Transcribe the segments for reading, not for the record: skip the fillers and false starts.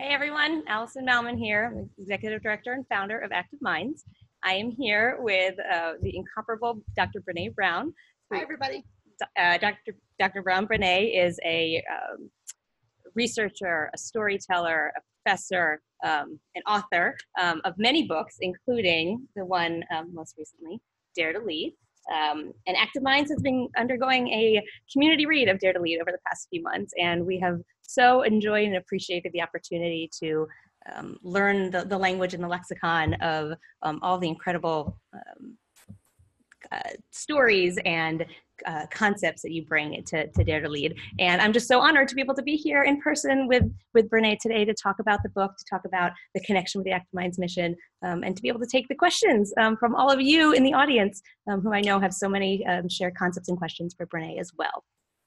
Hey everyone, Alison Malmon here. I'm the Executive Director and Founder of Active Minds. I am here with the incomparable Dr. Bren Brown. Hi everybody. Dr. Brown Brené is a researcher, a storyteller, a professor, an author of many books, including the one most recently, Dare to Lead. And Active Minds has been undergoing a community read of Dare to Lead over the past few months, and we have so enjoyed and appreciated the opportunity to learn the language and the lexicon of all the incredible stories and concepts that you bring to Dare to Lead. And I'm just so honored to be able to be here in person with Brené today to talk about the book, to talk about the connection with the Active Minds mission, and to be able to take the questions from all of you in the audience, who I know have so many shared concepts and questions for Brené as well.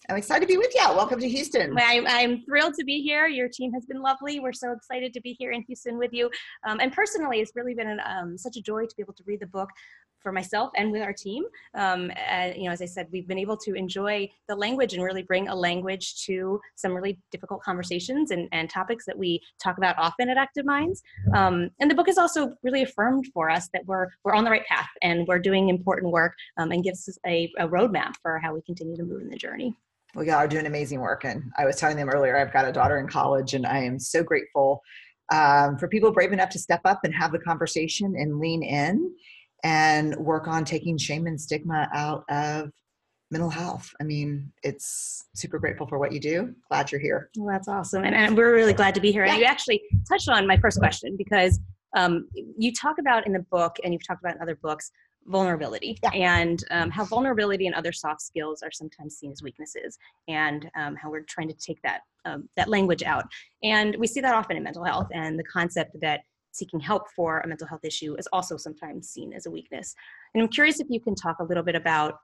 I'm excited to be with you. Welcome to Houston. I'm thrilled to be here. Your team has been lovely. We're so excited to be here in Houston with you. And personally, it's really been such a joy to be able to read the book for myself and with our team. As I said, we've been able to enjoy the language and really bring a language to some really difficult conversations and topics that we talk about often at Active Minds. And the book has also really affirmed for us that we're on the right path and we're doing important work, and gives us a roadmap for how we continue to move in the journey. We are doing amazing work. And I was telling them earlier, I've got a daughter in college, and I am so grateful for people brave enough to step up and have the conversation and lean in and work on taking shame and stigma out of mental health. I mean, it's super grateful for what you do. Glad you're here. Well, that's awesome. And we're really glad to be here. Yeah. And you actually touched on my first question, because you talk about in the book, and you've talked about in other books, vulnerability, and how vulnerability and other soft skills are sometimes seen as weaknesses, and how we're trying to take that language out. And we see that often in mental health, and the concept that seeking help for a mental health issue is also sometimes seen as a weakness. And I'm curious if you can talk a little bit about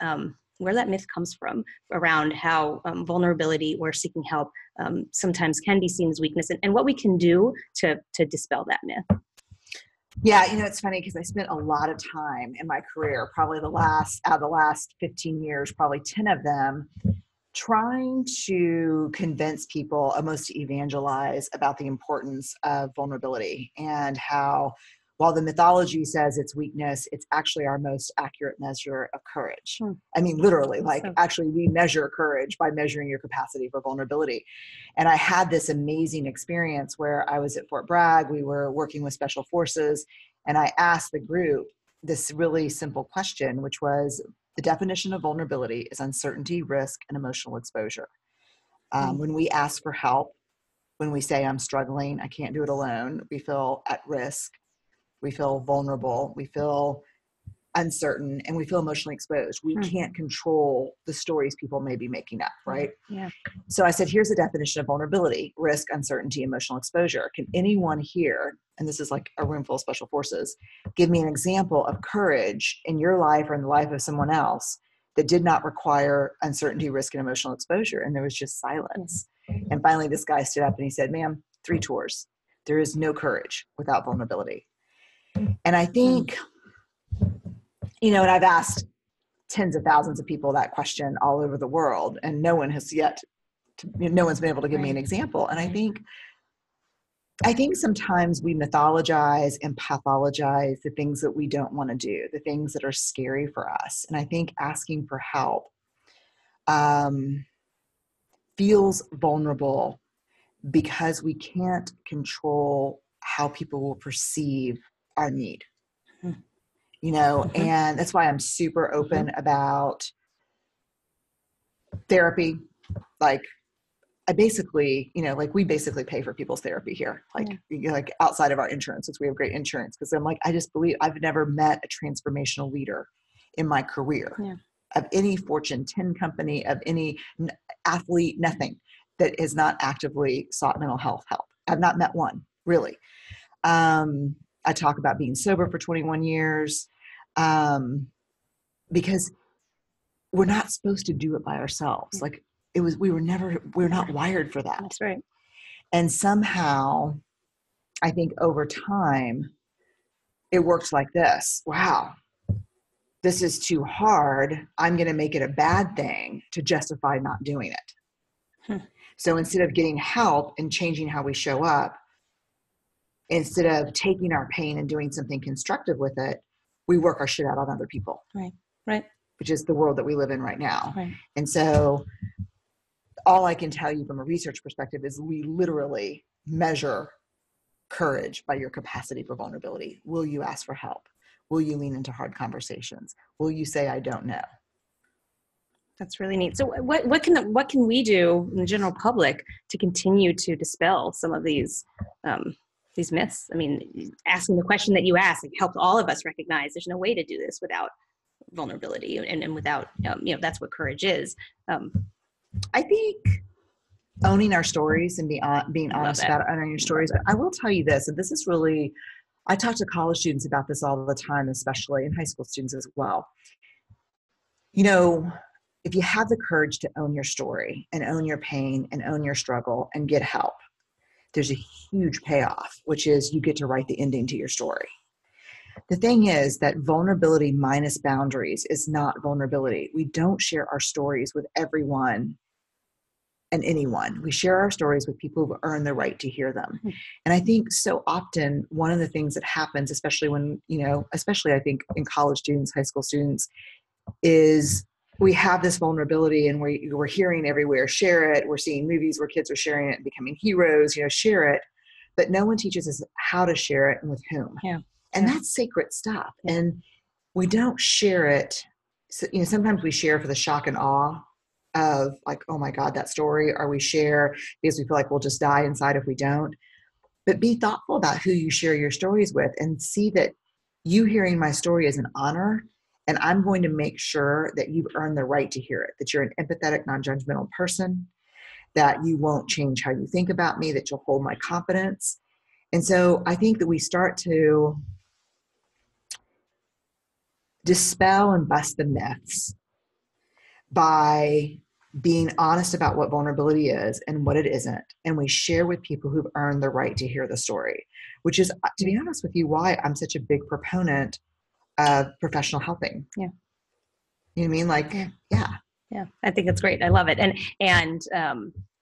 where that myth comes from around how vulnerability or seeking help sometimes can be seen as weakness, and what we can do to dispel that myth. Yeah, it's funny because I spent a lot of time in my career, probably out of the last 15 years, probably 10 of them, trying to convince people, almost to evangelize about the importance of vulnerability, and how, while the mythology says it's weakness, it's actually our most accurate measure of courage. I mean, literally, actually we measure courage by measuring your capacity for vulnerability. And I had this amazing experience where I was at Fort Bragg. We were working with special forces, and I asked the group this really simple question, which was, the definition of vulnerability is uncertainty, risk, and emotional exposure. When we ask for help, when we say, I'm struggling, I can't do it alone, we feel at risk. We feel vulnerable, we feel uncertain, and we feel emotionally exposed. We can't control the stories people may be making up, right? Yeah. So I said, here's the definition of vulnerability: risk, uncertainty, emotional exposure. Can anyone here, and this is like a room full of special forces, give me an example of courage in your life or in the life of someone else that did not require uncertainty, risk, and emotional exposure? And there was just silence. And finally, this guy stood up and he said, ma'am, 3 tours. There is no courage without vulnerability. And I think, and I've asked tens of thousands of people that question all over the world, and no one has no one's been able to give me an example. And I think sometimes we mythologize and pathologize the things that we don't want to do, the things that are scary for us. And I think asking for help feels vulnerable because we can't control how people will perceive our need, and that's why I'm super open about therapy. Like I basically, we basically pay for people's therapy here, like outside of our insurance, since we have great insurance. Because I'm like, I just believe I've never met a transformational leader in my career of any Fortune 10 company, of any athlete, nothing that has not actively sought mental health help. I've not met one, really. I talk about being sober for 21 years because we're not supposed to do it by ourselves. Like we're not wired for that. That's right. And somehow I think over time it works like this. Wow, this is too hard. I'm going to make it a bad thing to justify not doing it. So instead of getting help and changing how we show up, instead of taking our pain and doing something constructive with it, we work our shit out on other people. Right. Which is the world that we live in right now. Right. And so all I can tell you from a research perspective is we literally measure courage by your capacity for vulnerability. Will you ask for help? Will you lean into hard conversations? Will you say, I don't know? That's really neat. So what can we do in the general public to continue to dispel some of these myths? I mean, asking the question that you asked helped all of us recognize there's no way to do this without vulnerability and without, that's what courage is. I think owning our stories and being honest about owning your stories. But I will tell you this, and this is really, I talk to college students about this all the time, especially, and high school students as well. If you have the courage to own your story and own your pain and own your struggle and get help, there's a huge payoff, which is you get to write the ending to your story. The thing is that vulnerability minus boundaries is not vulnerability. We don't share our stories with everyone and anyone. We share our stories with people who earn the right to hear them. And I think so often one of the things that happens, especially when, especially I think in college students, high school students, is we have this vulnerability and we're hearing everywhere, share it. We're seeing movies where kids are sharing it and becoming heroes, share it. But no one teaches us how to share it and with whom. Yeah. And that's sacred stuff. Yeah. And we don't share it. So, sometimes we share for the shock and awe of like, oh my God, that story, or we share because we feel like we'll just die inside if we don't. But be thoughtful about who you share your stories with and see that you hearing my story is an honor. And I'm going to make sure that you've earned the right to hear it, that you're an empathetic, non-judgmental person, that you won't change how you think about me, that you'll hold my confidence. And so I think that we start to dispel and bust the myths by being honest about what vulnerability is and what it isn't. And we share with people who've earned the right to hear the story, which is, to be honest with you, why I'm such a big proponent of professional helping. Yeah. You know what I mean? Like, yeah. Yeah, I think it's great. I love it. And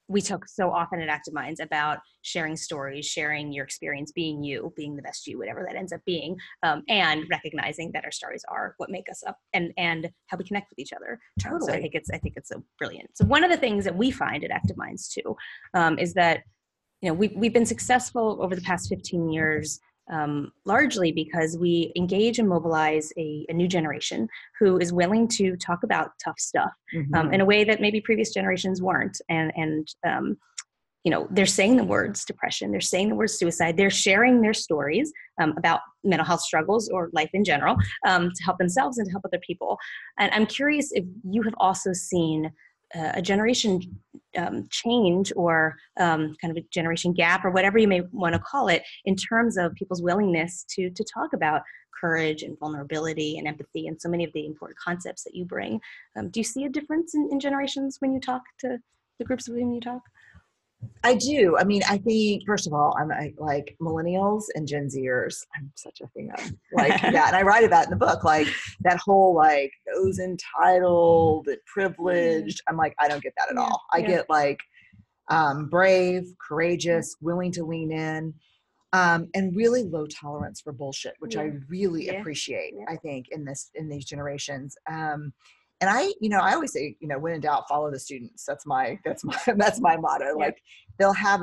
we talk so often at Active Minds about sharing stories, sharing your experience, being you, being the best you, whatever that ends up being, and recognizing that our stories are what make us up and how we connect with each other. Totally. So I think it's so brilliant. So one of the things that we find at Active Minds too is that we've been successful over the past 15 years. Largely because we engage and mobilize a new generation who is willing to talk about tough stuff in a way that maybe previous generations weren't. And they're saying the words depression, they're saying the words suicide, they're sharing their stories about mental health struggles or life in general to help themselves and to help other people. And I'm curious if you have also seen a generation change or kind of a generation gap or whatever you may want to call it in terms of people's willingness to talk about courage and vulnerability and empathy and so many of the important concepts that you bring. Do you see a difference in generations when you talk to the groups with whom you talk? I do. I mean, I think, first of all, I'm like millennials and Gen Zers. I'm such a fan of like that. And I write about in the book, like that whole, like those entitled, privileged. I'm like, I don't get that at all. I get like brave, courageous, willing to lean in, and really low tolerance for bullshit, which I really appreciate, I think, in these generations. And I always say, when in doubt, follow the students. That's my motto. Yeah. Like they'll have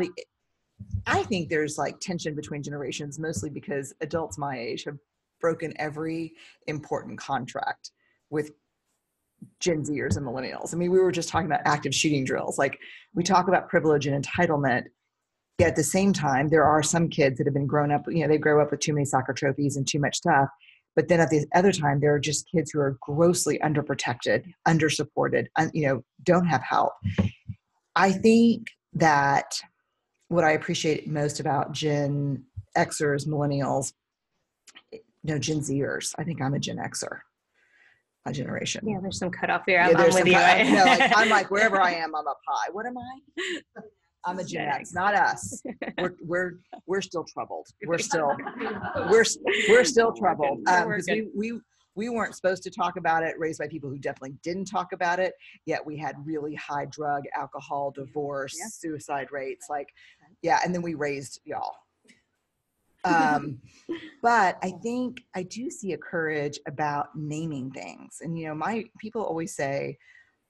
I think there's like tension between generations, mostly because adults my age have broken every important contract with Gen Zers and millennials. I mean, we were just talking about active shooting drills. Like we talk about privilege and entitlement. Yet at the same time, there are some kids that have been grown up, they grow up with too many soccer trophies and too much stuff. But then at the other time, there are just kids who are grossly underprotected, undersupported, don't have help. I think that what I appreciate most about Gen Xers, millennials, Gen Zers, I think I'm a Gen Xer, my generation. Yeah, there's some cutoff here. I'm with you. I'm like, wherever I am, I'm up high. What am I? I'm a Gen X, not us. We're still troubled. We're still troubled because we weren't supposed to talk about it. Raised by people who definitely didn't talk about it. Yet we had really high drug, alcohol, divorce, suicide rates. And then we raised y'all. But I think I do see a courage about naming things. And, my people always say,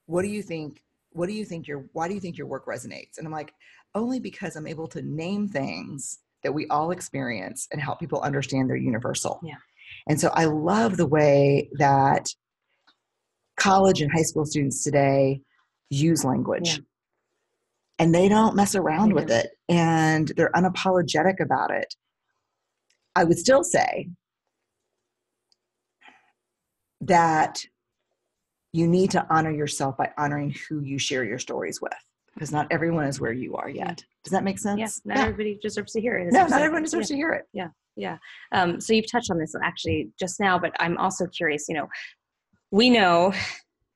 what do you think? Why do you think your work resonates? And I'm like, only because I'm able to name things that we all experience and help people understand they're universal. Yeah. And so I love the way that college and high school students today use language. Yeah. And they don't mess around with it. And they're unapologetic about it. I would still say that you need to honor yourself by honoring who you share your stories with, because not everyone is where you are yet. Yeah. Does that make sense? Yes. Not everybody deserves to hear it. No, not everyone deserves to hear it. Yeah. Yeah. So you've touched on this actually just now, but I'm also curious, we know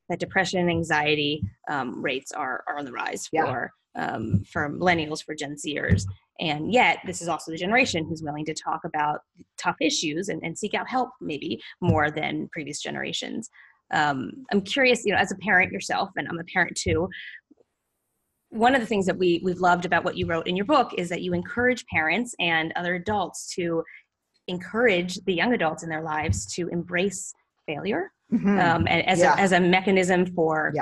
that depression and anxiety rates are on the rise for millennials, for Gen Zers. And yet this is also the generation who's willing to talk about tough issues and seek out help maybe more than previous generations. I'm curious, as a parent yourself, and I'm a parent too, one of the things that we've loved about what you wrote in your book is that you encourage parents and other adults to encourage the young adults in their lives to embrace failure. And as a mechanism for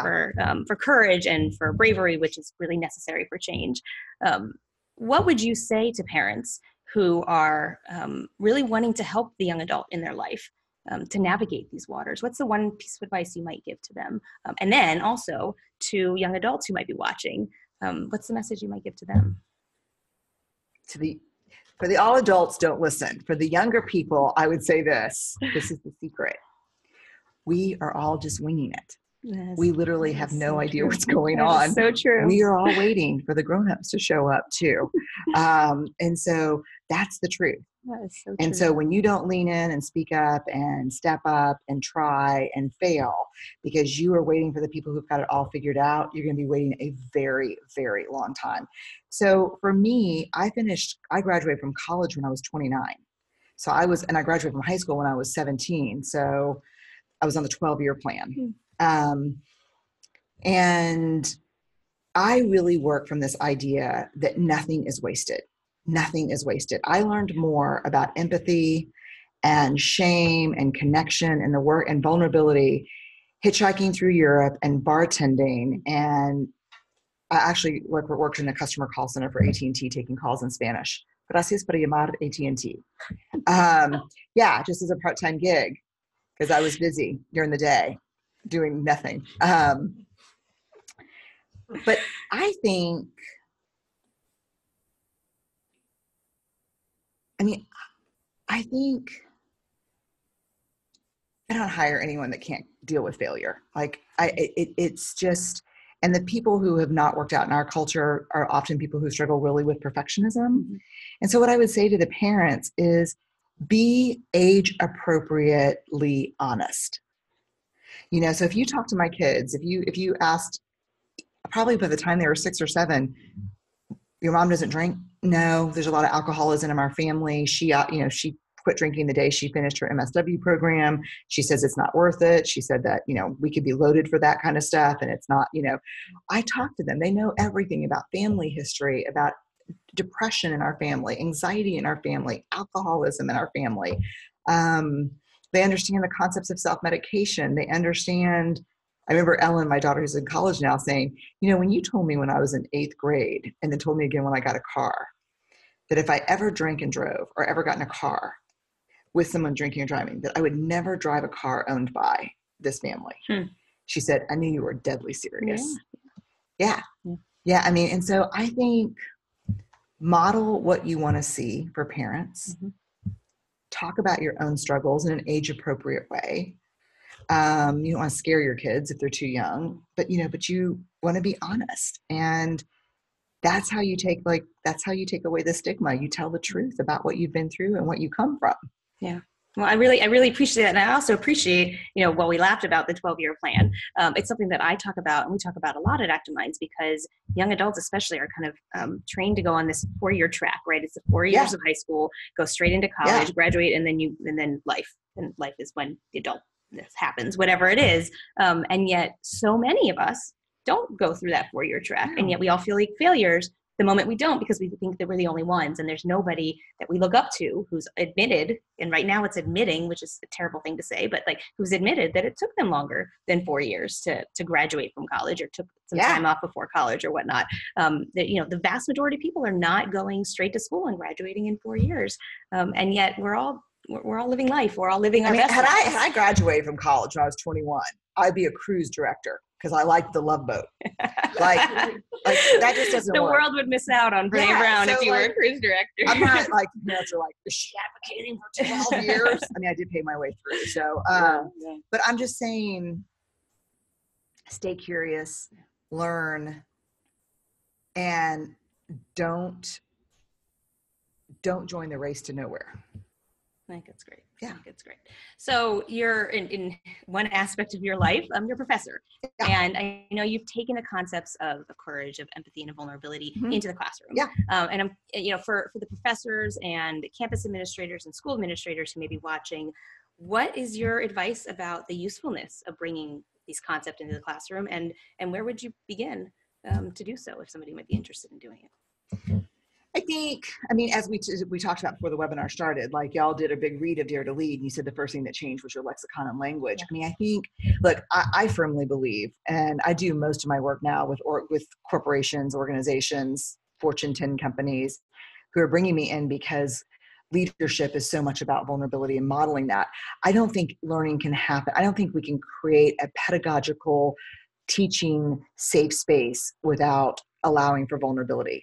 courage and for bravery, which is really necessary for change. What would you say to parents who are really wanting to help the young adult in their life to navigate these waters? What's the one piece of advice you might give to them? And then also to young adults who might be watching, what's the message you might give to them? For the all adults, don't listen. For the younger people, I would say this is the secret. We are all just winging it. Yes, we literally have no idea what's going on. So true. We are all waiting for the grown-ups to show up too. And so that's the truth. That is so true. And so when you don't lean in and speak up and step up and try and fail because you are waiting for the people who've got it all figured out, you're going to be waiting a very, very long time. So for me, I graduated from college when I was 29. So I graduated from high school when I was 17. So I was on the 12-year plan. And I really work from this idea that nothing is wasted. Nothing is wasted. I learned more about empathy and shame and connection and the work and vulnerability hitchhiking through Europe and bartending. And I actually worked in a customer call center for AT&T taking calls in Spanish. Gracias por llamar AT&T. Just as a part-time gig, because I was busy during the day doing nothing. But I think, I don't hire anyone that can't deal with failure. It's just, and the people who have not worked out in our culture are often people who struggle really with perfectionism. Mm-hmm. And so what I would say to the parents is be age appropriately honest. So if you talk to my kids, if you asked, probably by the time they were 6 or 7, your mom doesn't drink? No, there's a lot of alcoholism in our family. She quit drinking the day she finished her MSW program. She says it's not worth it. She said that, we could be loaded for that kind of stuff. And it's not, I talk to them. They know everything about family history, about depression in our family, anxiety in our family, alcoholism in our family. They understand the concepts of self-medication. They understand, I remember Ellen, my daughter who's in college now, saying, when you told me when I was in 8th grade and then told me again when I got a car, that if I ever drank and drove or ever got in a car with someone drinking or driving, that I would never drive a car owned by this family. She said, I knew you were deadly serious. Yeah. And so I think model what you want to see for parents. Mm-hmm. Talk about your own struggles in an age appropriate way. You don't want to scare your kids if they're too young, but you want to be honest. And that's how you take away the stigma. You tell the truth about what you've been through and what you come from. Yeah. Well, I really appreciate that. And I also appreciate, while we laughed about the 12-year plan, it's something that I talk about and we talk about a lot at Active Minds, because young adults especially are kind of trained to go on this 4-year track, right? It's the 4 years of high school, go straight into college, graduate, and then life. And life is when the adult this happens, whatever it is. And yet so many of us don't go through that 4-year track. And yet we all feel like failures the moment we don't, because we think that we're the only ones and there's nobody that we look up to who's admitted, and right now it's admitting, which is a terrible thing to say, but like who's admitted that it took them longer than 4 years to graduate from college, or took some time off before college or whatnot. The vast majority of people are not going straight to school and graduating in 4 years. And yet we're all living life. We're all living our best lives. Had I graduated from college when I was 21, I'd be a cruise director because I liked the Love Boat. like that just doesn't the work. world would miss out on Bren Brown if you were a cruise director. I'm not like, is she advocating for 12 years? I mean, I did pay my way through. So, but I'm just saying, stay curious, learn, and don't join the race to nowhere. I think it's great. Yeah. I think it's great. So you're in one aspect of your life, you're a professor. Yeah. And I know you've taken the concepts of courage, of empathy, and of vulnerability into the classroom. Yeah. And I'm, for the professors and campus administrators and school administrators who may be watching, what is your advice about the usefulness of bringing these concepts into the classroom, and where would you begin to do so if somebody might be interested in doing it? I think, as we talked about before the webinar started, like y'all did a big read of Dare to Lead, and you said the first thing that changed was your lexicon and language. Yeah. I think, look, I firmly believe, and I do most of my work now with corporations, organizations, Fortune 10 companies who are bringing me in because leadership is so much about vulnerability and modeling that. I don't think learning can happen. I don't think we can create a pedagogical teaching safe space without allowing for vulnerability.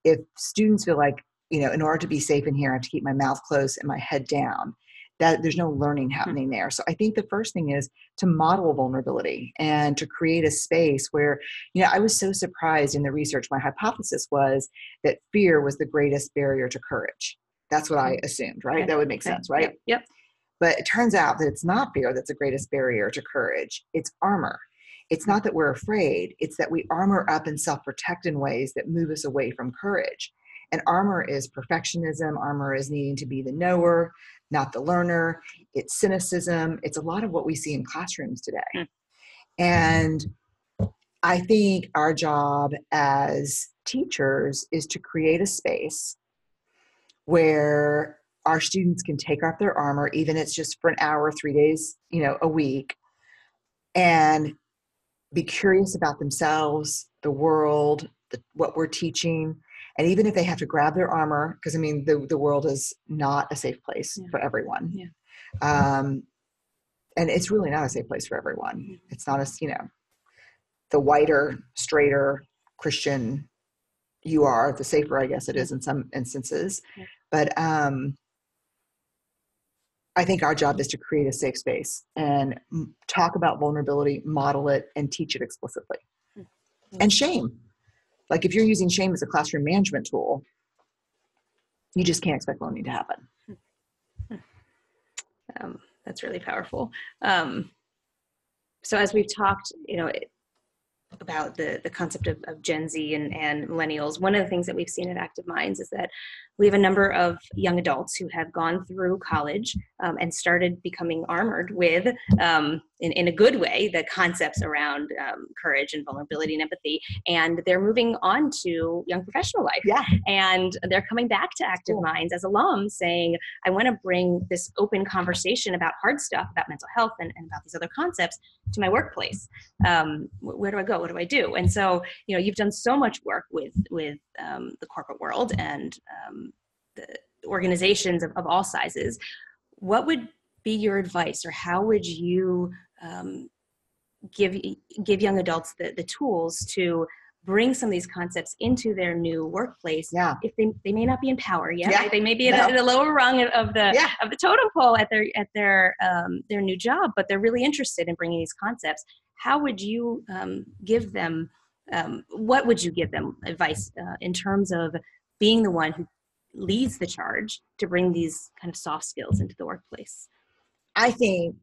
If students feel like, in order to be safe in here, I have to keep my mouth closed and my head down, that there's no learning happening there. So I think the first thing is to model vulnerability and to create a space where, I was so surprised in the research. My hypothesis was that fear was the greatest barrier to courage. That's what I assumed, right? That would make sense, right? Yep. But it turns out that it's not fear that's the greatest barrier to courage. It's armor. It's not that we're afraid. It's that we armor up and self-protect in ways that move us away from courage. And armor is perfectionism. Armor is needing to be the knower, not the learner. It's cynicism. It's a lot of what we see in classrooms today. And I think our job as teachers is to create a space where our students can take off their armor, even if it's just for an hour, 3 days, a week, and be curious about themselves, the world, what we're teaching. And even if they have to grab their armor, because the world is not a safe place for everyone. Yeah. And it's really not a safe place for everyone. It's not the whiter, straighter Christian you are, the safer, I guess it is in some instances. Yeah. But I think our job is to create a safe space and talk about vulnerability, model it, and teach it explicitly. Mm-hmm. And shame. Like if you're using shame as a classroom management tool, you just can't expect learning to happen. That's really powerful. So as we've talked, about the concept of Gen Z and millennials, one of the things that we've seen at Active Minds is that we have a number of young adults who have gone through college and started becoming armored with, in a good way, the concepts around courage and vulnerability and empathy. And they're moving on to young professional life. Yeah. And they're coming back to Active Minds as alums saying, I want to bring this open conversation about hard stuff, about mental health and about these other concepts to my workplace. Where do I go? What do I do? And so, you've done so much work with the corporate world and the organizations of all sizes. What would be your advice, or how would you give young adults the tools to bring some of these concepts into their new workplace? Yeah. If they may not be in power yet, yeah. They may be at a lower rung of the totem pole at their new job, but they're really interested in bringing these concepts. How would you give them? What would you give them advice in terms of being the one who leads the charge to bring these kind of soft skills into the workplace? I think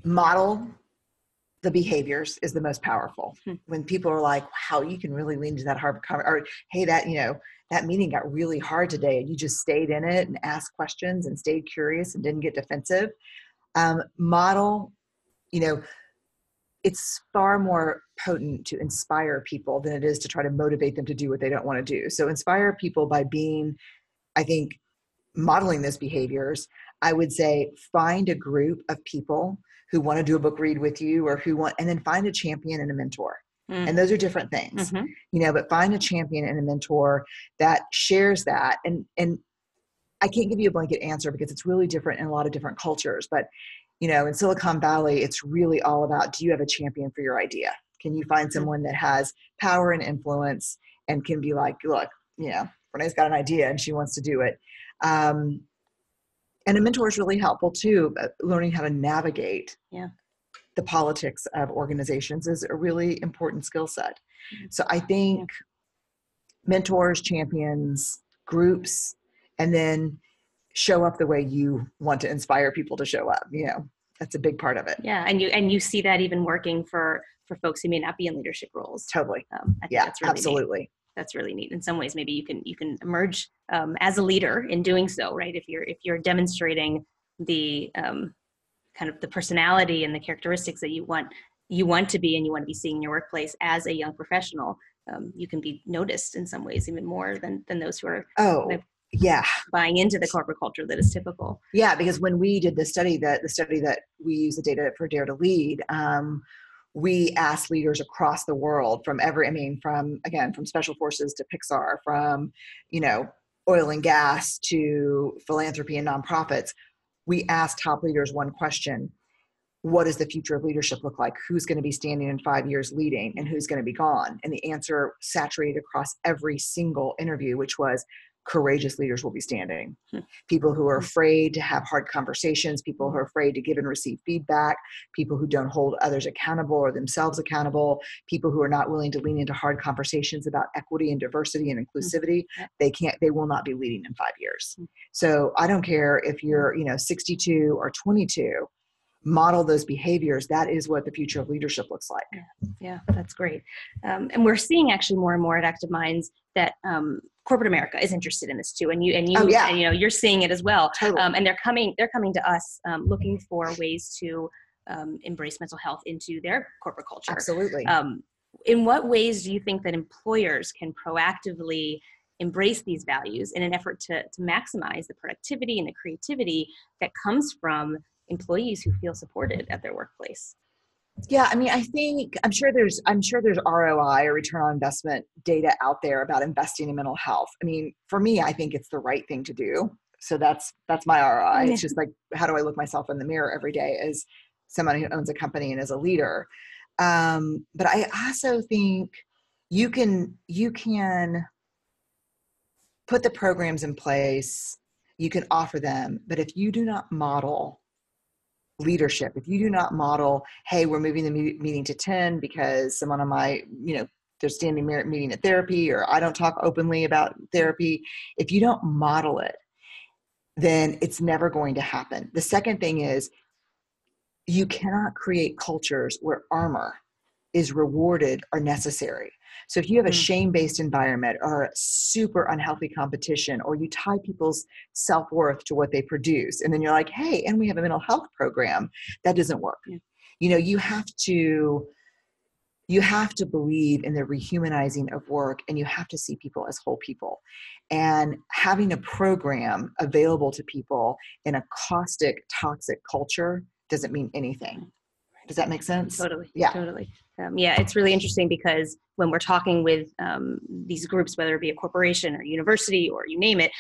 model the behaviors is the most powerful. When people are like, wow, you can really lean into that hard conversation, or hey, that meeting got really hard today and you just stayed in it and asked questions and stayed curious and didn't get defensive. Model, it's far more potent to inspire people than it is to try to motivate them to do what they don't want to do. So inspire people by being, I think, modeling those behaviors. I would say find a group of people who want to do a book read with you, or and then find a champion and a mentor. And those are different things, but find a champion and a mentor that shares that. And I can't give you a blanket answer because it's really different in a lot of different cultures, but in Silicon Valley, it's really all about, do you have a champion for your idea? Can you find someone that has power and influence and can be like, look, Brené's got an idea and she wants to do it. And a mentor is really helpful too, but learning how to navigate the politics of organizations is a really important skill set. So I think mentors, champions, groups, and then show up the way you want to inspire people to show up. That's a big part of it. Yeah. And you see that even working for folks who may not be in leadership roles. Totally. I think that's really absolutely. Neat. That's really neat. In some ways, maybe you can emerge as a leader in doing so, right? If you're demonstrating the kind of the personality and the characteristics that you want to be, and you want to be seeing in your workplace as a young professional, you can be noticed in some ways even more than those who are buying into the corporate culture that is typical. Yeah, because when we did the study that we use the data for Dare to Lead, we asked leaders across the world from special forces to Pixar, from, oil and gas to philanthropy and nonprofits. We asked top leaders one question: what does the future of leadership look like? Who's going to be standing in 5 years leading, and who's going to be gone? And the answer saturated across every single interview, which was courageous leaders will be standing. People who are afraid to have hard conversations, people who are afraid to give and receive feedback, people who don't hold others accountable or themselves accountable, people who are not willing to lean into hard conversations about equity and diversity and inclusivity. They will not be leading in 5 years. So I don't care if you're, 62 or 22, model those behaviors. That is what the future of leadership looks like. Yeah, that's great. And we're seeing actually more and more at Active Minds that corporate America is interested in this too, and you're seeing it as well. Totally. And they're coming to us looking for ways to embrace mental health into their corporate culture. Absolutely. In what ways do you think that employers can proactively embrace these values in an effort to maximize the productivity and the creativity that comes from employees who feel supported at their workplace? Yeah, I'm sure there's ROI, or return on investment data out there about investing in mental health. For me, I think it's the right thing to do. So that's my ROI. It's just like, how do I look myself in the mirror every day as someone who owns a company and as a leader? But I also think you can put the programs in place, you can offer them, but if you do not model leadership, if you do not model, hey, we're moving the meeting to 10 because someone on my, they're standing meeting at therapy, or I don't talk openly about therapy. If you don't model it, then it's never going to happen. The second thing is, you cannot create cultures where armor is rewarded or necessary. So if you have a shame-based environment or a super unhealthy competition, or you tie people's self-worth to what they produce, and then you're like, hey, and we have a mental health program, that doesn't work. You have to believe in the rehumanizing of work, and you have to see people as whole people. And having a program available to people in a caustic, toxic culture doesn't mean anything. Does that make sense? Totally. Yeah. Totally. It's really interesting because when we're talking with these groups, whether it be a corporation or university or you name it,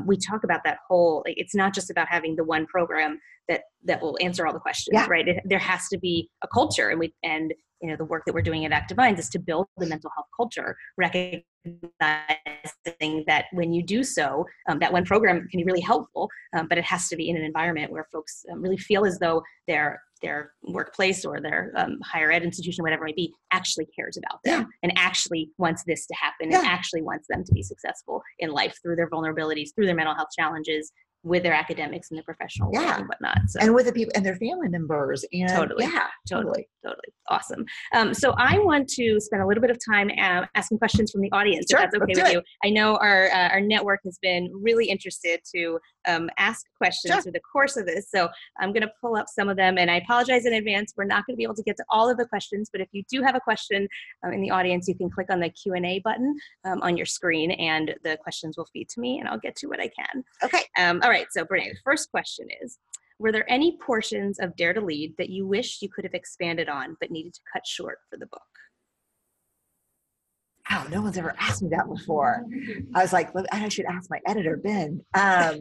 we talk about that whole, it's not just about having the one program that will answer all the questions, right? There has to be a culture, and the work that we're doing at Active Minds is to build the mental health culture, recognizing that when you do so, that one program can be really helpful, but it has to be in an environment where folks really feel as though their workplace or their higher ed institution, whatever it might be, actually cares about them and actually wants this to happen and actually wants them to be successful in life through their vulnerabilities, through their mental health challenges, with their academics and their professional world and whatnot. So. And with the people and their family members. And totally. Awesome. So I want to spend a little bit of time asking questions from the audience, if that's okay with you. I know our network has been really interested to ask questions through the course of this. So I'm going to pull up some of them, and I apologize in advance. We're not going to be able to get to all of the questions, but if you do have a question in the audience, you can click on the Q&A button on your screen, and the questions will feed to me, and I'll get to what I can. Okay. All right. So Brené, the first question is, were there any portions of Dare to Lead that you wish you could have expanded on but needed to cut short for the book? Wow, no one's ever asked me that before. I was like, I should ask my editor, Ben. I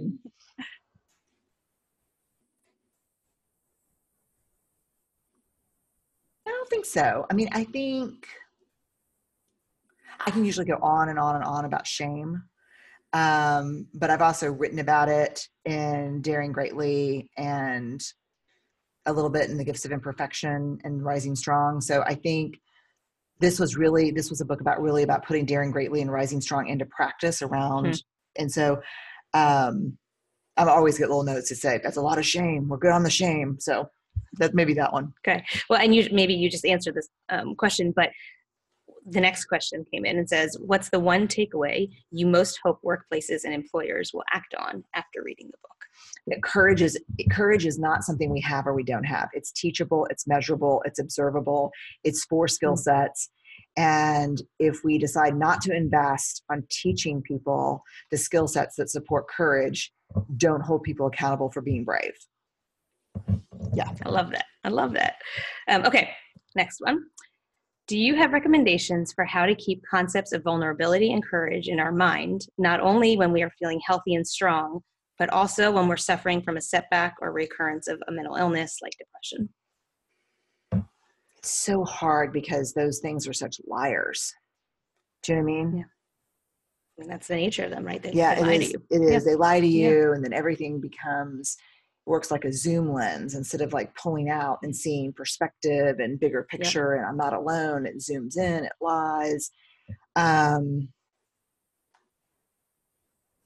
don't think so. I mean, I think I can usually go on and on and on about shame. But I've also written about it in Daring Greatly and a little bit in The Gifts of Imperfection and Rising Strong. So I think this was a book about putting Daring Greatly and Rising Strong into practice around. Mm-hmm. And so I always get little notes to say, that's a lot of shame. We're good on the shame. So maybe that one. Okay. Well, and maybe you just answered this question, but the next question came in and says, what's the one takeaway you most hope workplaces and employers will act on after reading the book? That courage is not something we have or we don't have. It's teachable, it's measurable, it's observable, it's 4 skill sets. And if we decide not to invest on teaching people the skill sets that support courage, don't hold people accountable for being brave. Yeah. I love that. Okay, next one. Do you have recommendations for how to keep concepts of vulnerability and courage in our mind, not only when we are feeling healthy and strong, but also when we're suffering from a setback or recurrence of a mental illness like depression? It's so hard because those things are such liars. Do you know what I mean? Yeah. And that's the nature of them, right? They lie to you. It is. Yeah. They lie to you, and then everything works like a zoom lens instead of like pulling out and seeing perspective and bigger picture. And I'm not alone. It zooms in, it lies. I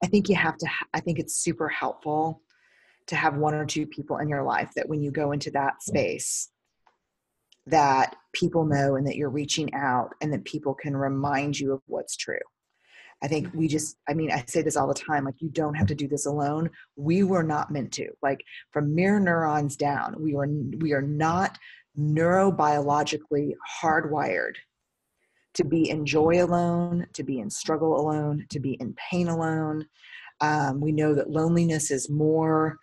think it's super helpful to have 1 or 2 people in your life that when you go into that space, that people know and that you're reaching out and that people can remind you of what's true. I think I say this all the time, like, you don't have to do this alone. We were not meant to. Like, from mirror neurons down, we are not neurobiologically hardwired to be in joy alone, to be in struggle alone, to be in pain alone. We know that loneliness is more,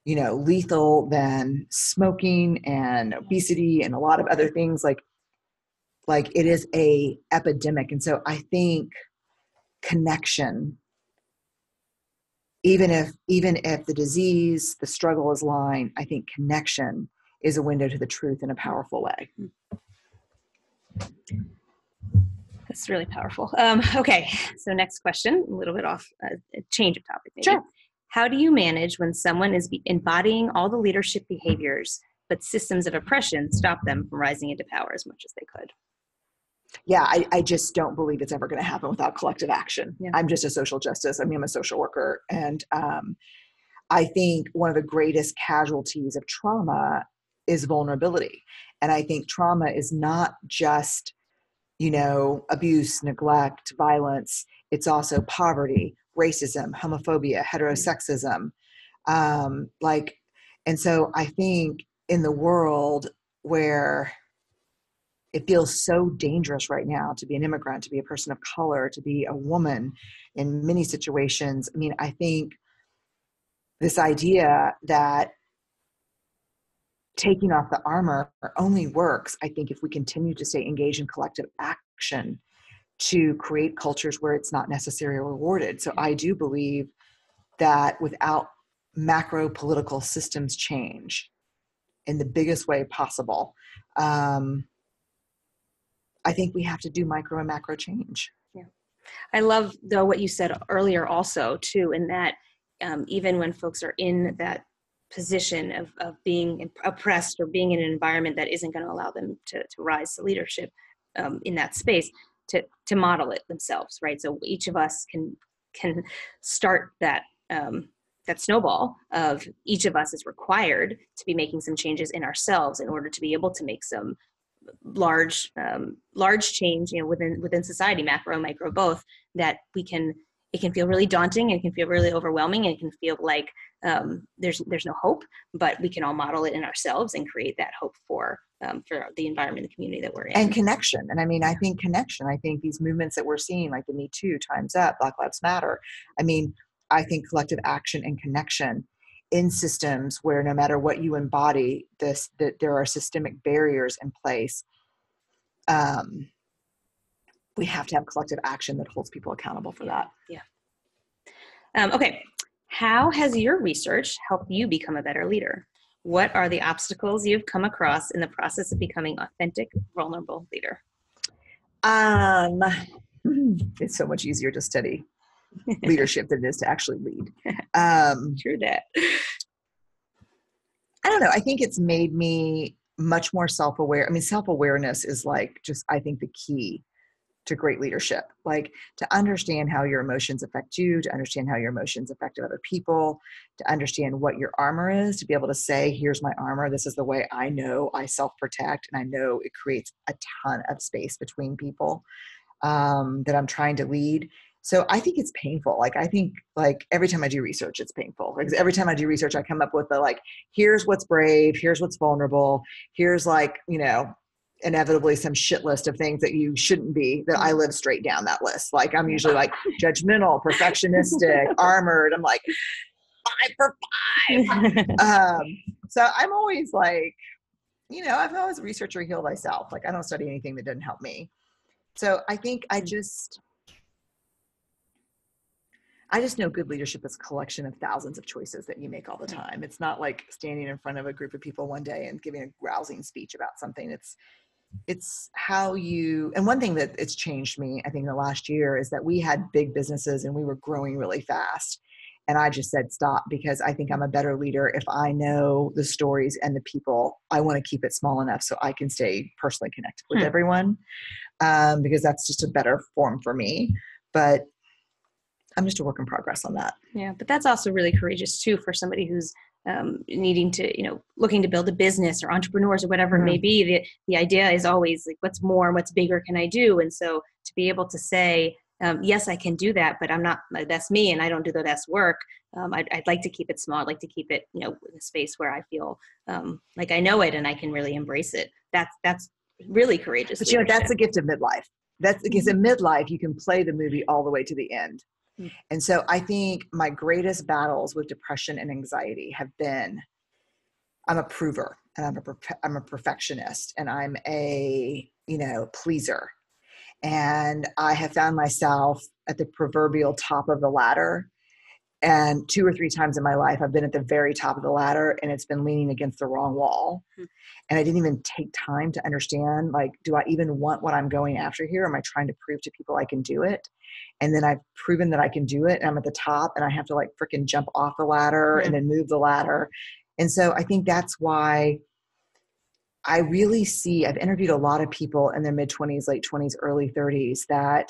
lethal than smoking and obesity and a lot of other things. Like it is a epidemic. And so I think connection, even if the disease, the struggle is lying, I think connection is a window to the truth in a powerful way. That's really powerful. Okay, so next question, a little bit off, a change of topic maybe. Sure. How do you manage when someone is embodying all the leadership behaviors, but systems of oppression stop them from rising into power as much as they could? Yeah, I just don't believe it's ever going to happen without collective action. Yeah. I'm just a social justice. I'm a social worker. And I think one of the greatest casualties of trauma is vulnerability. And I think trauma is not just, abuse, neglect, violence. It's also poverty, racism, homophobia, heterosexism. And so I think in the world where it feels so dangerous right now to be an immigrant, to be a person of color, to be a woman in many situations. I think this idea that taking off the armor only works, I think, if we continue to stay engaged in collective action to create cultures where it's not necessary or rewarded. So I do believe that without macro political systems change in the biggest way possible, I think we have to do micro and macro change. Yeah. I love, though, what you said earlier also, too, in that even when folks are in that position of being oppressed or being in an environment that isn't going to allow them to rise to leadership in that space, to model it themselves, right? So each of us can start that that snowball of each of us is required to be making some changes in ourselves in order to be able to make some large change, within society, macro, micro, both, that it can feel really daunting, and it can feel really overwhelming, and it can feel like there's no hope, but we can all model it in ourselves and create that hope for the environment, the community that we're in. And connection. And I mean, I think connection, I think these movements that we're seeing, like the Me Too, Time's Up, Black Lives Matter, I mean, I think collective action and connection in systems where no matter what you embody, that there are systemic barriers in place. We have to have collective action that holds people accountable for that. Yeah. Okay. How has your research helped you become a better leader? What are the obstacles you've come across in the process of becoming authentic, vulnerable leader? It's so much easier to study leadership than it is to actually lead. True that. I don't know. I think it's made me much more self-aware. I mean, self-awareness is like just, I think, the key to great leadership. Like, to understand how your emotions affect you, to understand how your emotions affect other people, to understand what your armor is, to be able to say, here's my armor. This is the way I know I self-protect. And I know it creates a ton of space between people that I'm trying to lead. So I think it's painful. Like, I think, like, every time I do research, it's painful. Because every time I do research, I come up with here's what's brave, here's what's vulnerable, here's inevitably some shit list of things that you shouldn't be, that I live straight down that list. Like, I'm usually judgmental, perfectionistic, armored. I'm like 5 for 5. So I'm always I've always research or heal thyself. Like, I don't study anything that doesn't help me. So I think I just know good leadership is a collection of thousands of choices that you make all the time. It's not like standing in front of a group of people one day and giving a rousing speech about something. It's how you, and one thing that it's changed me, I think, in the last year, is that we had big businesses and we were growing really fast. And I just said, stop, because I think I'm a better leader if I know the stories and the people. I want to keep it small enough so I can stay personally connected with everyone, because that's just a better form for me. But I'm just a work in progress on that. Yeah, but that's also really courageous too, for somebody who's needing to, looking to build a business, or entrepreneurs, or whatever it may be. The idea is always like, what's more, what's bigger can I do? And so to be able to say, yes, I can do that, but I'm not, that's me, and I don't do the best work. I'd like to keep it small. I'd like to keep it, in a space where I feel like I know it and I can really embrace it. That's really courageous. But that's a gift of midlife. That's because in midlife, you can play the movie all the way to the end. And so I think my greatest battles with depression and anxiety have been, I'm a prover, and I'm a perfectionist, and I'm a, pleaser. And I have found myself at the proverbial top of the ladder. And 2 or 3 times in my life, I've been at the very top of the ladder, and it's been leaning against the wrong wall. And I didn't even take time to understand, do I even want what I'm going after here? Am I trying to prove to people I can do it? And then I've proven that I can do it, and I'm at the top, and I have to freaking jump off the ladder and then move the ladder. And so I think that's why I really see, I've interviewed a lot of people in their mid-20s, late 20s, early 30s that,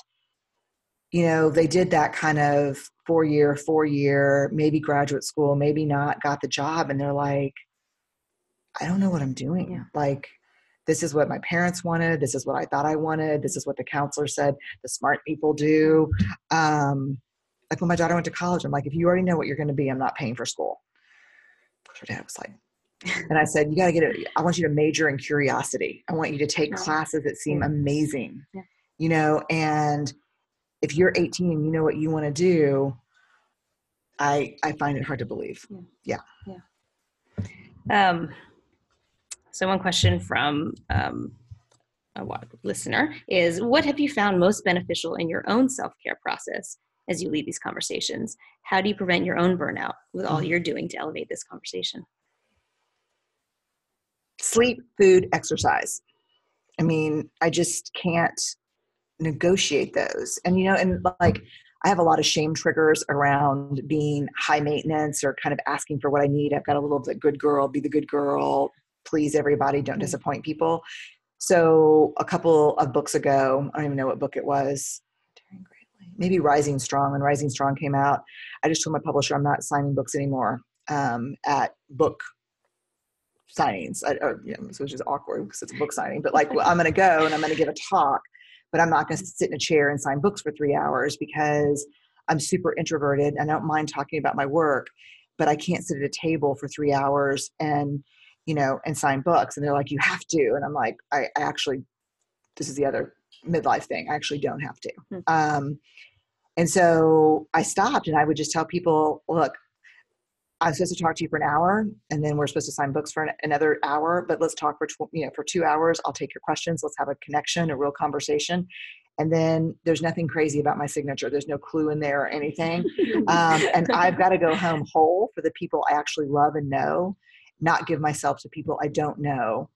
they did that kind of 4-year, maybe graduate school, maybe not, got the job. And they're like, I don't know what I'm doing. Yeah. This is what my parents wanted. This is what I thought I wanted. This is what the counselor said the smart people do. When my daughter went to college, I'm like, if you already know what you're going to be, I'm not paying for school. Her dad was like, and I said, you got to get it. I want you to major in curiosity. I want you to take classes that seem amazing, and if you're 18 and you know what you want to do, I find it hard to believe. Yeah. So one question from a listener is, what have you found most beneficial in your own self-care process as you lead these conversations? How do you prevent your own burnout with all you're doing to elevate this conversation? Sleep, food, exercise. I mean, I just can't negotiate those. And, I have a lot of shame triggers around being high maintenance or kind of asking for what I need. I've got a little bit good girl, be the good girl, please everybody, don't disappoint people. So a couple of books ago, I don't even know what book it was. maybe Rising Strong. When Rising Strong came out, I just told my publisher I'm not signing books anymore at book signings, which is awkward because it's a book signing, but like, well, I'm going to go and I'm going to give a talk, but I'm not going to sit in a chair and sign books for 3 hours because I'm super introverted and I don't mind talking about my work, but I can't sit at a table for 3 hours and, and sign books. And they're like, you have to. And I'm like, I actually, this is the other midlife thing. I actually don't have to. And so I stopped and I would just tell people, look, I'm supposed to talk to you for an hour and then we're supposed to sign books for another hour, but let's talk for 2 hours. I'll take your questions. Let's have a connection, a real conversation. And then there's nothing crazy about my signature. There's no clue in there or anything. And I've got to go home whole for the people I actually love and know, not give myself to people I don't know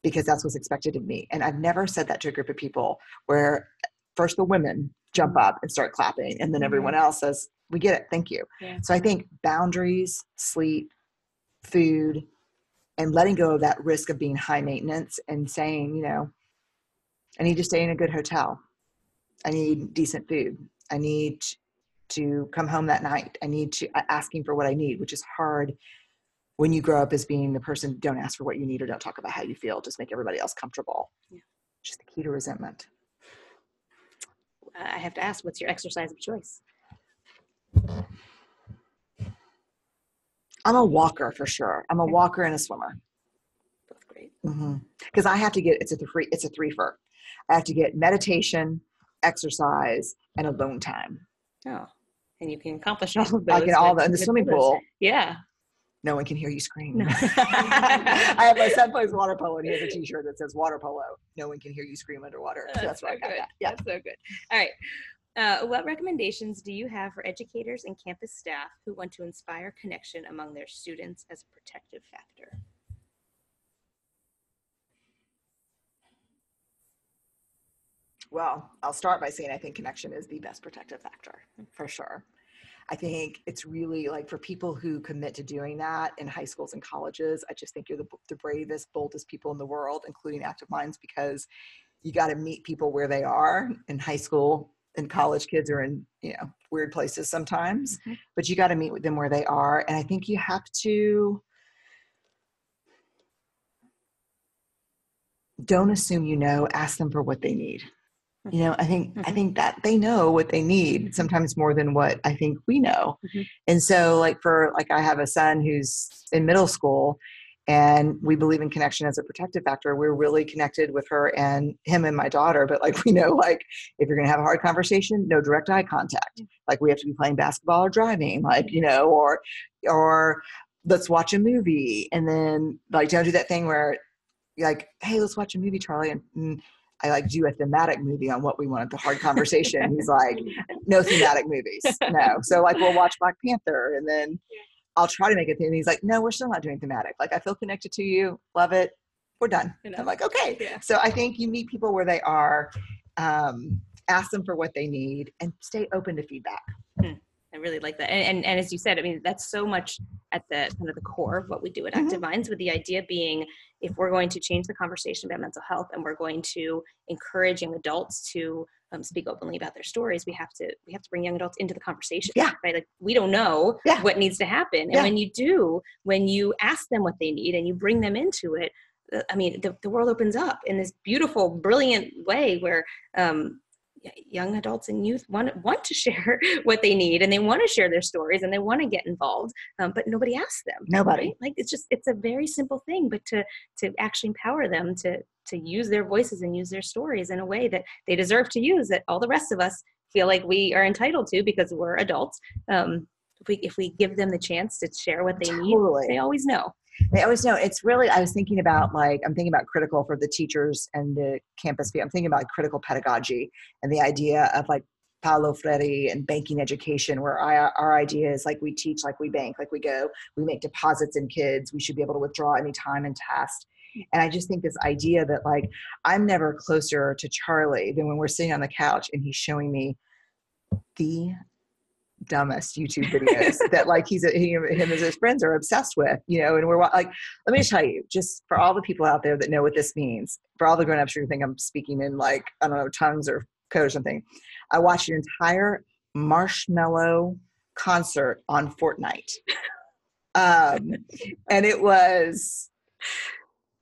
because that's what's expected of me. And I've never said that to a group of people where first the women jump up and start clapping and then everyone else says, we get it. Thank you. Yeah. So I think boundaries, sleep, food, and letting go of that risk of being high maintenance and saying, I need to stay in a good hotel. I need decent food. I need to come home that night. I need to asking for what I need, which is hard when you grow up as being the person, don't ask for what you need or don't talk about how you feel. Just make everybody else comfortable. Yeah. Just the key to resentment. I have to ask, what's your exercise of choice? I'm a walker for sure. I'm a walker and a swimmer. That's great. Because I have to get, it's a threefer. I have to get meditation, exercise, and alone time. Oh, and you can accomplish all of those. I can in the swimming pool. Yeah. No one can hear you scream. No. I have my son plays water polo and he has a t-shirt that says water polo. No one can hear you scream underwater. So that's why I got that. Yeah, that's so good. All right. What recommendations do you have for educators and campus staff who want to inspire connection among their students as a protective factor? Well, I'll start by saying I think connection is the best protective factor, for sure. I think it's really like for people who commit to doing that in high schools and colleges, I just think you're the bravest, boldest people in the world, including active minds, because you got to meet people where they are. In high school and college, kids are in, weird places sometimes, but you got to meet with them where they are. And I think you have to don't assume, ask them for what they need. I think that they know what they need sometimes more than what I think we know. And so I have a son who's in middle school and we believe in connection as a protective factor. We're really connected with her and him and my daughter, but we know, if you're going to have a hard conversation, no direct eye contact. We have to be playing basketball or driving, or let's watch a movie. And then don't do that thing where you're like, hey, let's watch a movie, Charlie. And I do a thematic movie on what we want, the hard conversation. He's like, no thematic movies. No. So we'll watch Black Panther and then I'll try to make it theme. He's like, no, we're still not doing thematic. I feel connected to you. Love it. We're done. I'm like, okay. Yeah. So I think you meet people where they are, ask them for what they need and stay open to feedback. I really like that. And as you said, that's so much at the kind of the core of what we do at Active Minds, with the idea being, if we're going to change the conversation about mental health and we're going to encourage young adults to speak openly about their stories, we have to bring young adults into the conversation. Yeah. Right? We don't know what needs to happen. And when you ask them what they need and you bring them into it, the world opens up in this beautiful, brilliant way where young adults and youth want to share what they need, and they want to share their stories, and they want to get involved, but nobody asks them. Nobody. Right? It's a very simple thing, but to actually empower them to use their voices and use their stories in a way that they deserve to use, that all the rest of us feel like we are entitled to because we're adults. If we give them the chance to share what they need, they always know. They always know. It's really, I was thinking about I'm thinking about critical for the teachers and the campus. I'm thinking about critical pedagogy and the idea of Paulo Freire and banking education, where our idea is we teach, we bank, we go, we make deposits in kids. We should be able to withdraw anytime and test. And I just think this idea that I'm never closer to Charlie than when we're sitting on the couch and he's showing me the dumbest YouTube videos that him as his friends are obsessed with, and we're let me just tell you, just for all the people out there that know what this means, for all the grown-ups who think I'm speaking in I don't know, tongues or code or something. I watched an entire Marshmallow concert on Fortnite. And it was...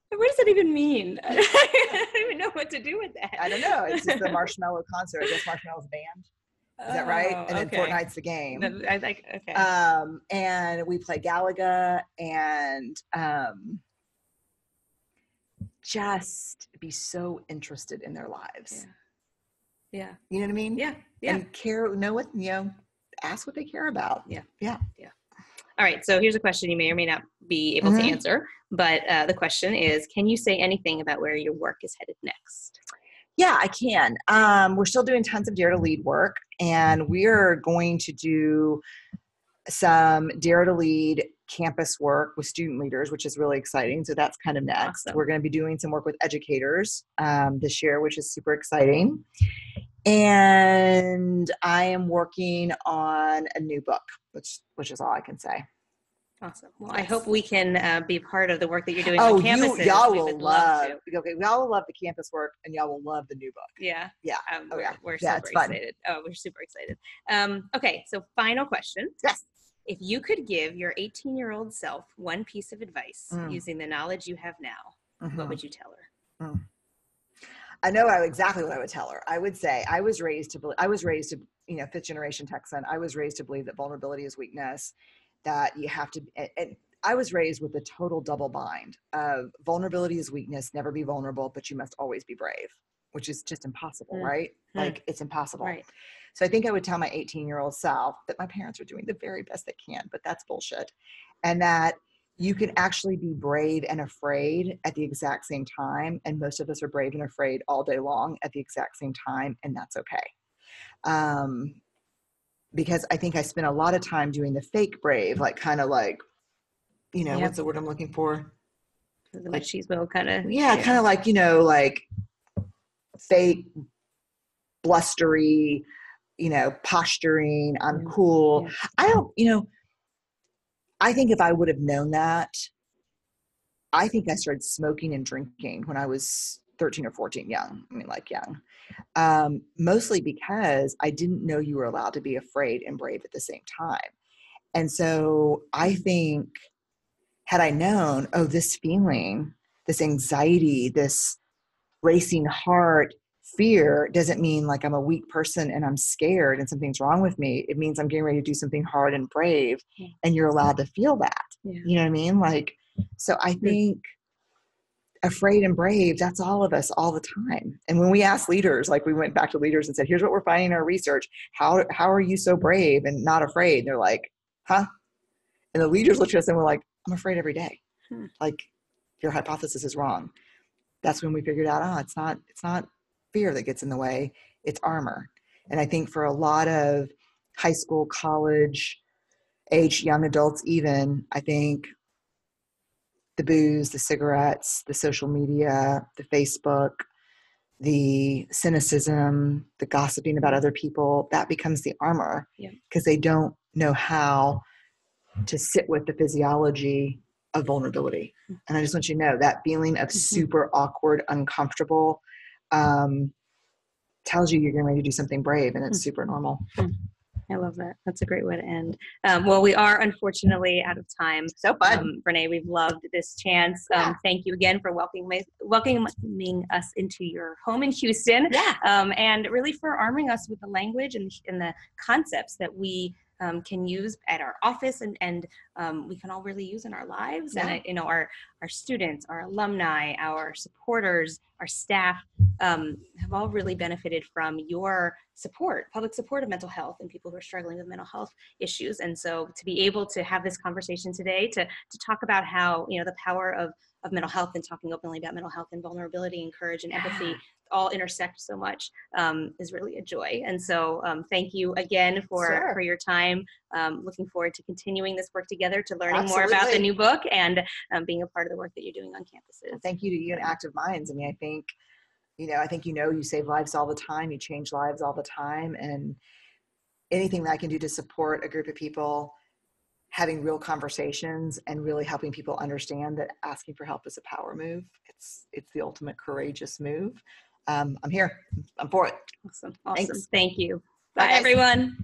What does that even mean? I don't even know what to do with that. I don't know. It's just the Marshmallow concert. I guess Marshmallow's a band. Is that right? And then Fortnite's the game. I like, okay. And we play Galaga and just be so interested in their lives. Yeah. You know what I mean? Yeah. And ask what they care about. Yeah. All right. So here's a question you may or may not be able to answer, but the question is, can you say anything about where your work is headed next? Yeah, I can. We're still doing tons of Dare to Lead work, and we're going to do some Dare to Lead campus work with student leaders, which is really exciting. So that's kind of next. Awesome. We're going to be doing some work with educators this year, which is super exciting. And I am working on a new book, which is all I can say. Awesome. Well, yes. I hope we can be part of the work that you're doing on campuses. Y'all will love. Okay, y'all will love the campus work, and y'all will love the new book. Yeah. We're super excited. We're super excited. Okay, so final question. Yes. If you could give your 18-year-old self one piece of advice using the knowledge you have now, what would you tell her? I know exactly what I would tell her. I would say I was raised to, fifth generation Texan. I was raised to believe that vulnerability is weakness, that you have to, and I was raised with a total double bind of vulnerability is weakness, never be vulnerable, but you must always be brave, which is just impossible, right? Like it's impossible. Right. So I think I would tell my 18-year-old self that my parents are doing the very best they can, but that's bullshit. And that you can actually be brave and afraid at the exact same time. And most of us are brave and afraid all day long at the exact same time. And that's okay. Because I think I spent a lot of time doing the fake brave, like kind of like, what's the word I'm looking for? The machismo kind of. Yeah, kind of like, like fake, blustery, posturing. I'm cool. Yeah. I think if I would have known that, I think I started smoking and drinking when I was 13 or 14, young. Mostly because I didn't know you were allowed to be afraid and brave at the same time. And so I think had I known, this feeling, this anxiety, this racing heart, fear doesn't mean like I'm a weak person and I'm scared and something's wrong with me. It means I'm getting ready to do something hard and brave, and you're allowed to feel that. Yeah. You know what I mean? Like, so I think afraid and brave, that's all of us all the time. And when we asked leaders, like we went back to leaders and said, here's what we're finding in our research. How are you so brave and not afraid? And they're like, huh? And the leaders looked at us and were like, I'm afraid every day. Like, your hypothesis is wrong. That's when we figured out, it's not fear that gets in the way, it's armor. And I think for a lot of high school, college age young adults, even, I think the booze, the cigarettes, the social media, the Facebook, the cynicism, the gossiping about other people, that becomes the armor because they don't know how to sit with the physiology of vulnerability. And I just want you to know that feeling of super awkward, uncomfortable, tells you you're getting ready to do something brave, and it's super normal. I love that. That's a great way to end. Well, we are unfortunately out of time. So fun. Brené, we've loved this chance. Thank you again for welcoming us into your home in Houston. And really for arming us with the language and the concepts that we can use at our office and we can all really use in our lives. And our students, our alumni, our supporters, our staff have all really benefited from your support, public support of mental health and people who are struggling with mental health issues. And so to be able to have this conversation today, to talk about how, the power of mental health and talking openly about mental health and vulnerability and courage and empathy all intersect so much is really a joy. And so thank you again for your time. Looking forward to continuing this work together, to learning more about the new book and being a part of the work that you're doing on campuses. Well, thank you to you and Active Minds. I mean, I think you save lives all the time, you change lives all the time, and anything that I can do to support a group of people having real conversations and really helping people understand that asking for help is a power move. It's the ultimate courageous move. I'm here. I'm for it. Awesome. Thanks. Thank you. Bye, Bye guys. everyone.